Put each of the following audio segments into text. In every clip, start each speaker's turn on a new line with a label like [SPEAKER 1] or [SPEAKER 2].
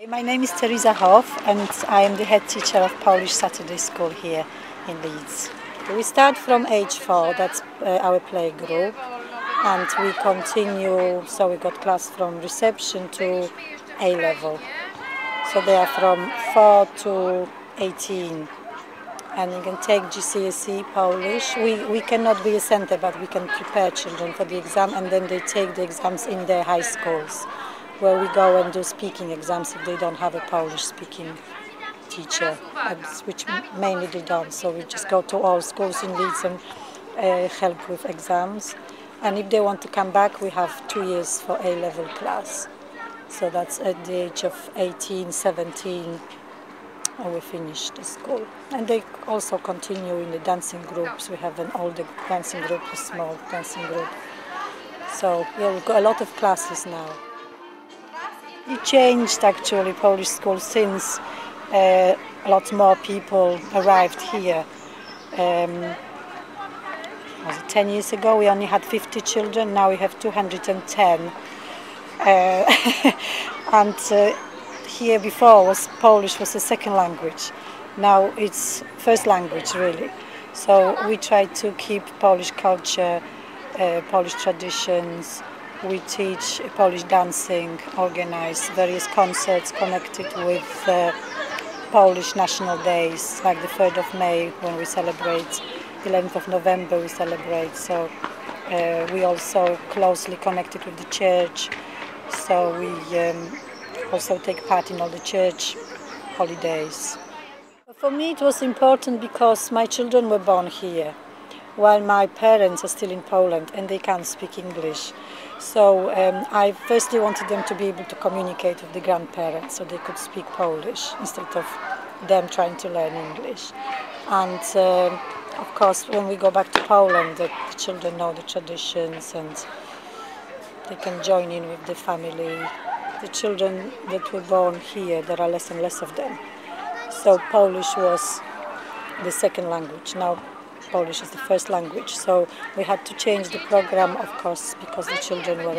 [SPEAKER 1] My name is Teresa Hoff and I am the head teacher of Polish Saturday School here in Leeds. We start from age 4, that's our play group, and we continue, so we got class from reception to A level. So they are from 4 to 18. And you can take GCSE Polish. We cannot be a centre, but we can prepare children for the exam, and then they take the exams in their high schools, where we go and do speaking exams if they don't have a Polish speaking teacher, which mainly they don't. So we just go to all schools in Leeds and help with exams. And if they want to come back, we have 2 years for A-level class. So that's at the age of 18, 17, we finish the school. And they also continue in the dancing groups. We have an older dancing group, a small dancing group. So yeah, we've got a lot of classes now. It changed actually, Polish school, since a lot more people arrived here. Was it 10 years ago? We only had 50 children, now we have 210. And here before Polish was a second language. Now it's first language really. So we try to keep Polish culture, Polish traditions. We teach Polish dancing, organize various concerts connected with Polish national days, like the 3rd of May when we celebrate, 11th of November we celebrate. So we also closely connected with the church. So we also take part in all the church holidays. For me it was important because my children were born here, while my parents are still in Poland and they can't speak English. So I firstly wanted them to be able to communicate with the grandparents so they could speak Polish instead of them trying to learn English. And of course when we go back to Poland, the children know the traditions and they can join in with the family. The children that were born here, there are less and less of them. So Polish was the second language. Now Polish is the first language. So we had to change the program, of course, because the children were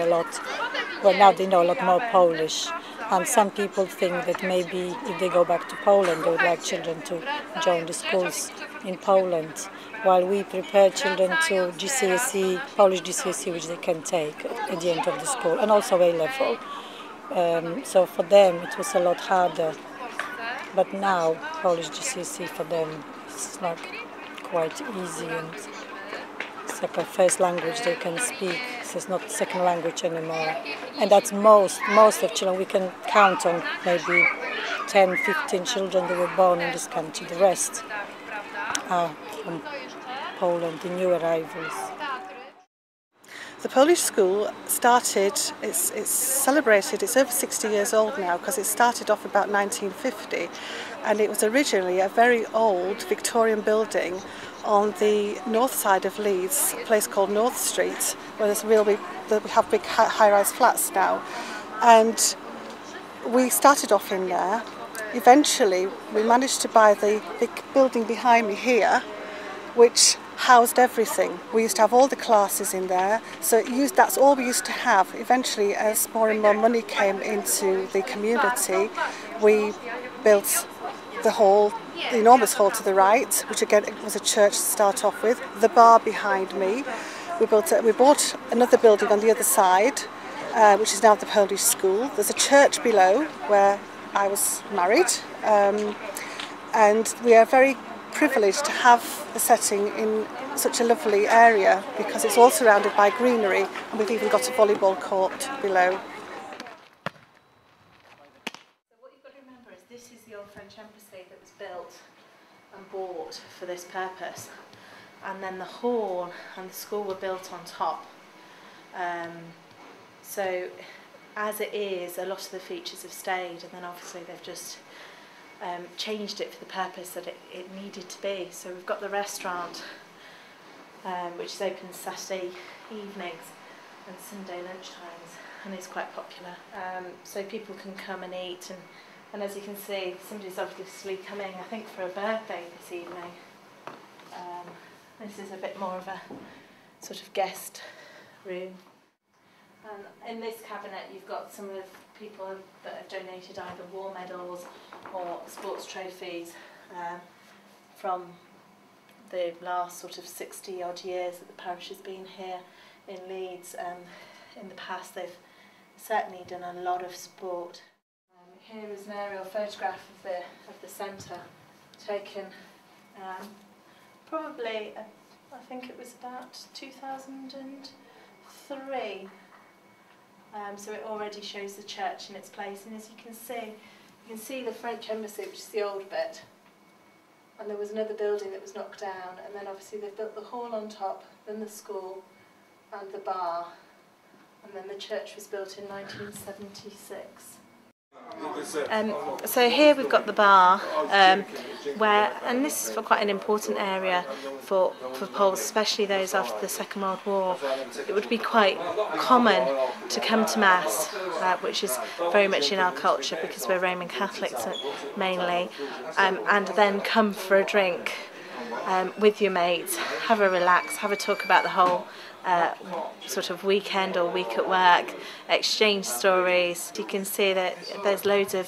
[SPEAKER 1] now they know a lot more Polish. And some people think that maybe if they go back to Poland, they would like children to join the schools in Poland, while we prepare children to GCSE, Polish GCSE, which they can take at the end of the school, and also A-level. So for them it was a lot harder, but now Polish GCSE for them is like quite easy, and it's like a first language they can speak, so it's not second language anymore. And that's most of children. We can count on maybe 10, 15 children that were born in this country. The rest are from Poland, the new arrivals.
[SPEAKER 2] The Polish school started, it's celebrated, it's over 60 years old now because it started off about 1950, and it was originally a very old Victorian building on the north side of Leeds, a place called North Street, where we have big high-rise flats now. And we started off in there. Eventually we managed to buy the big building behind me here, which housed everything. We used to have all the classes in there, so that's all we used to have. Eventually, as more and more money came into the community, we built the hall, the enormous hall to the right, which again was a church to start off with, the bar behind me. We bought another building on the other side, which is now the Polish school. There's a church below where I was married, and we are very privileged to have a setting in such a lovely area because it's all surrounded by greenery, and we've even got a volleyball court below.
[SPEAKER 3] So what you've got to remember is this is the old French embassy that was built and bought for this purpose, and then the hall and the school were built on top. So as it is, a lot of the features have stayed, and then obviously they've just changed it for the purpose that it needed to be. So we've got the restaurant, which is open Saturday evenings and Sunday lunchtimes, and is quite popular. So people can come and eat, and as you can see, somebody's obviously coming, I think, for a birthday this evening. This is a bit more of a sort of guest room. And in this cabinet you've got some of the people that have donated either war medals or sports trophies from the last sort of 60 odd years that the parish has been here in Leeds. In the past they've certainly done a lot of sport. Here is an aerial photograph of the centre taken probably, I think it was about 2003. So it already shows the church in its place, and as you can see the French embassy, which is the old bit, and there was another building that was knocked down, and then obviously they've built the hall on top, then the school and the bar, and then the church was built in 1976. So here we've got the bar, and this is quite an important area for Poles, especially those after the Second World War. It would be quite common to come to Mass, which is very much in our culture because we're Roman Catholics mainly, and then come for a drink with your mates, have a relax, have a talk about the whole sort of weekend or week at work, exchange stories. You can see that there's loads of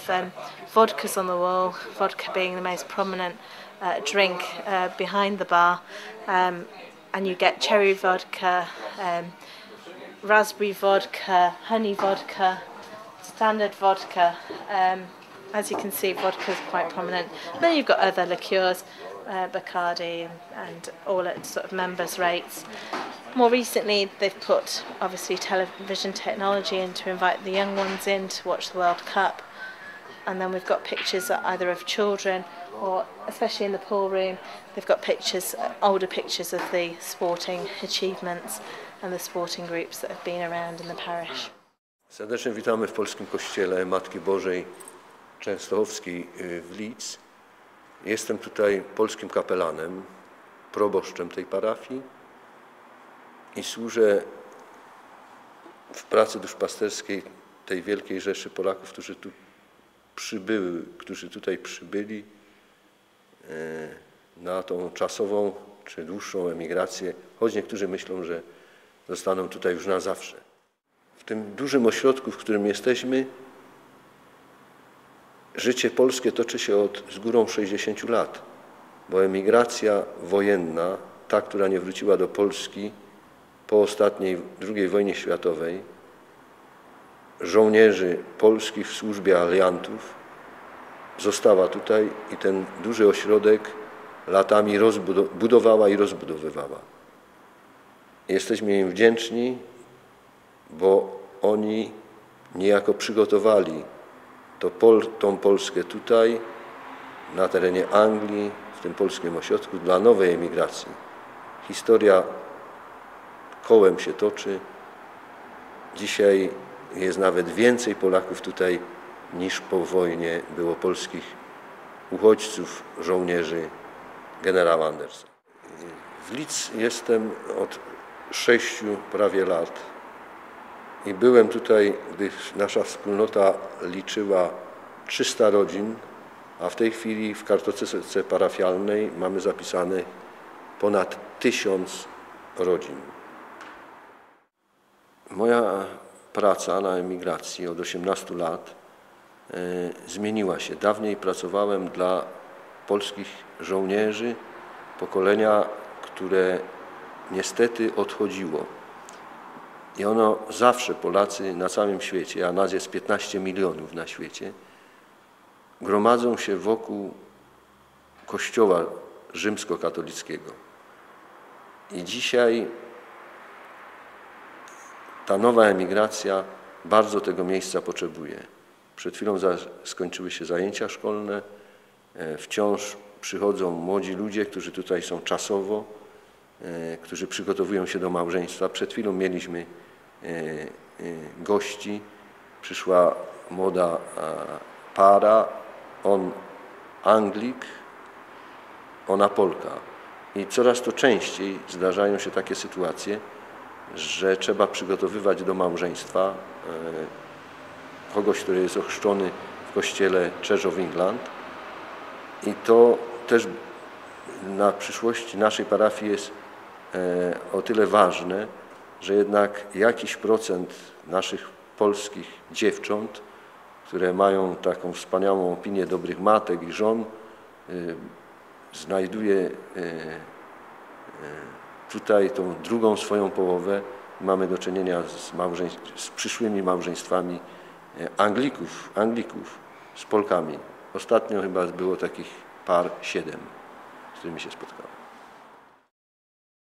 [SPEAKER 3] vodkas on the wall, vodka being the most prominent drink behind the bar, and you get cherry vodka, raspberry vodka, honey vodka, standard vodka. As you can see, vodka is quite prominent. Then you've got other liqueurs, Bacardi, and all at sort of members' rates. More recently, they've put obviously television technology in to invite the young ones in to watch the World Cup, and then we've got pictures either of children or, especially in the pool room, they've got pictures, older pictures of the sporting achievements and the sporting groups that have been around in the parish.
[SPEAKER 4] Serdecznie witamy w Polskim Kościele Matki Bożej Częstochowskiej w Leeds. Jestem tutaj polskim kapelanem, proboszczem tej parafii i służę w pracy duszpasterskiej tej wielkiej rzeszy Polaków, którzy tutaj przybyli na tą czasową czy dłuższą emigrację, choć niektórzy myślą, że zostaną tutaj już na zawsze. W tym dużym ośrodku, w którym jesteśmy, życie polskie toczy się od z górą 60 lat, bo emigracja wojenna, ta, która nie wróciła do Polski po ostatniej II wojnie światowej, żołnierzy polskich w służbie aliantów, została tutaj i ten duży ośrodek latami budowała i rozbudowywała. Jesteśmy im wdzięczni, bo oni niejako przygotowali tą Polskę tutaj, na terenie Anglii, w tym polskim ośrodku, dla nowej emigracji. Historia kołem się toczy. Dzisiaj jest nawet więcej Polaków tutaj niż po wojnie było polskich uchodźców, żołnierzy generała Andersa. W Leeds jestem od 6 prawie lat i byłem tutaj, gdy nasza wspólnota liczyła 300 rodzin, a w tej chwili w kartotece parafialnej mamy zapisane ponad 1000 rodzin. Moja praca na emigracji od 18 lat zmieniła się. Dawniej pracowałem dla polskich żołnierzy pokolenia, które niestety odchodziło. I ono zawsze, Polacy na całym świecie, a nas jest 15 milionów na świecie, gromadzą się wokół Kościoła rzymskokatolickiego. I dzisiaj ta nowa emigracja bardzo tego miejsca potrzebuje. Przed chwilą skończyły się zajęcia szkolne, wciąż przychodzą młodzi ludzie, którzy tutaj są czasowo, którzy przygotowują się do małżeństwa. Przed chwilą mieliśmy gości, przyszła młoda para, on Anglik, ona Polka. I coraz to częściej zdarzają się takie sytuacje, że trzeba przygotowywać do małżeństwa kogoś, który jest ochrzczony w kościele Church of England. I to też na przyszłości naszej parafii jest o tyle ważne, że jednak jakiś procent naszych polskich dziewcząt, które mają taką wspaniałą opinię dobrych matek i żon, znajduje tutaj tą drugą swoją połowę. Mamy do czynienia z przyszłymi małżeństwami Anglików z Polkami. Ostatnio chyba było takich par 7, z którymi się spotkałem.